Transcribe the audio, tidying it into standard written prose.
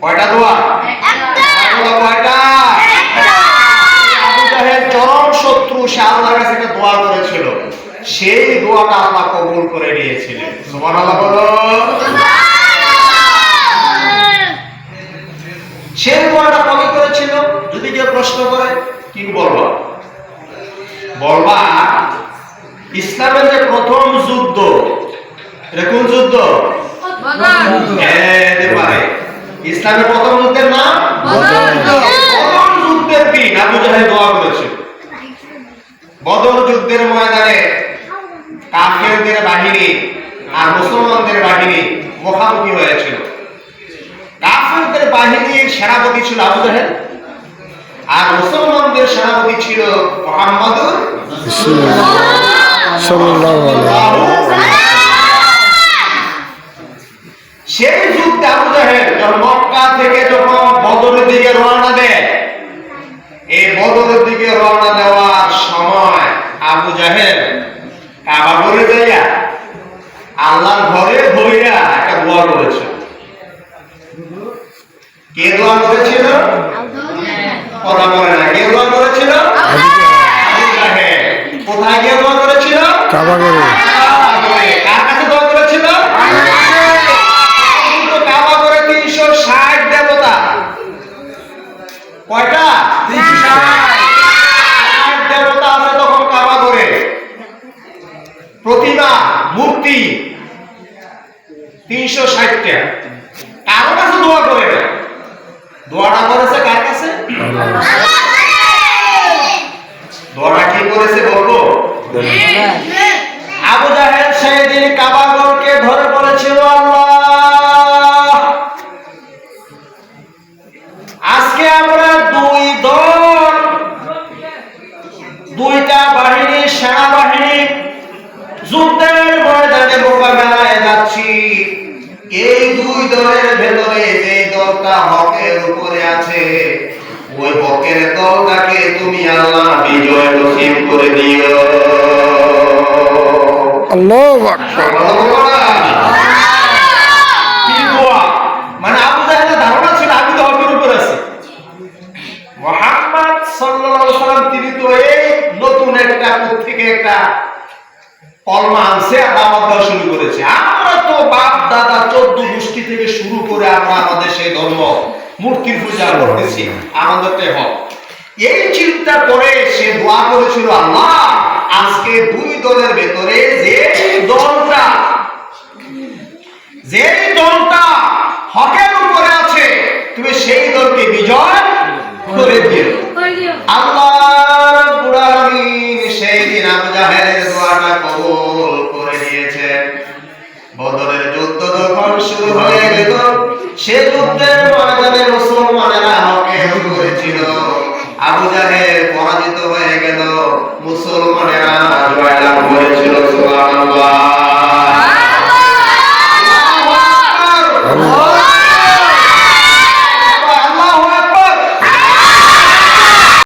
কয়টা দোয়া? একটা। কয়টা? একটা। আবু জাহেল চরম শত্রু, সে আল্লাহর কাছে একটা দোয়া করেছিল, সেই দোয়াটা আল্লাহ কবুল করে নিয়েছিলেন। সুবহানাল্লাহ বলো। সেই দোয়াটা কবি করেছিল, যদি কেউ প্রশ্ন করে কি বলবা? বলবা ইসলামের যে প্রথম যুদ্ধ, এটা কোন যুদ্ধ? ইসলামের প্রথম যুদ্ধের নাম বদর যুদ্ধের দিন আবু জাহেল দোয়া করেছিল। বদর যুদ্ধের ময়দানে কাফেরদের বাহিনী আর মুসলমানদের বাহিনী মুখোমুখি হয়েছিল। কাফেরদের বাহিনীর সেনাপতি ছিল আবু জাহেল, আর মুসলমানদের সেনাপতি ছিল মুহাম্মদুর সাল্লাল্লাহু আলাইহি। সেই যুদ্ধে আবু জাহেল যখন মক্কা থেকে যখন বদরের দিকে রওনা দেয়, এই বদরের দিকে রওনা দেওয়ার সময় আবু জাহেল কাবা ঘরে যাইয়া আল্লাহর ঘরে বইয়া একটা দোয়া করেছিল। কে দোয়া করেছিল? কথা বলে না। কে দোয়া করেছিল? আবু জাহেল। কোথায় গিয়ে দোয়া করেছিল? কাবা ঘরে। কার কাছে দোয়া করেছিল? কাবা ঘরে 360 দেবতা। কয়টা? 360 দেবতা আছে তখন কাবা ঘরে। প্রতিমা, মূর্তি 360টা। কারো কাছে দোয়া করে না, দোয়াটা করেছে কার কাছে? দোয়াটা কি করেছে বলবো? আবু জাহেল সেদিন কাবা ঘরকে ধরে বলেছিল, আল্লাহ, আজকে আমরা দুই দল, দুইটা বাহিনী, সেনাবাহিনী যুদ্ধের ময়দানে মোকাবেলায় যাচ্ছি। এই দুই দলের ভেতরে যে দলটা হকের উপরে আছে, ওই হকের দলটাকে তুমি আল্লাহ বিজয় নসিব করে দিও। আল্লাহু আকবার। কি দোয়া! মানে আবু জাহেলের ধারণা ছিল আমি তো হকের উপর আছি। মুহাম্মদ সাল্লাল্লাহু আলাইহি ওয়াসাল্লাম তিনি তো এই নতুন একটা থেকে একটা কলমা আনছে, দাওয়াত দেওয়া শুরু করেছে। আমরা তো বাপ দাদা 14 গোষ্ঠী থেকে শুরু করে আমরা আমাদের সেই ধর্ম মূর্তির পূজা করতেছি, আমাদেরটাই হক। এই চিন্তা করে সে দোয়া করেছিল, আল্লাহ, আজকে দুই দলের ভেতরে যে দলটা হকের উপরে আছে, তুমি সেই দলকে বিজয় করে দিও। আল্লাহ রাব্বুল আলামিন সেই দিন আবু জাহেলের দোয়াটা কবুল করে নিয়েছেন। বদরের যুদ্ধ যখন শুরু হয়ে গেল, সে যুদ্ধের ময়দানে মুসলমানেরা হকের উপরে ছিল। আবু জাহেল পরাজিত হয়ে গেল, মুসলমানেরা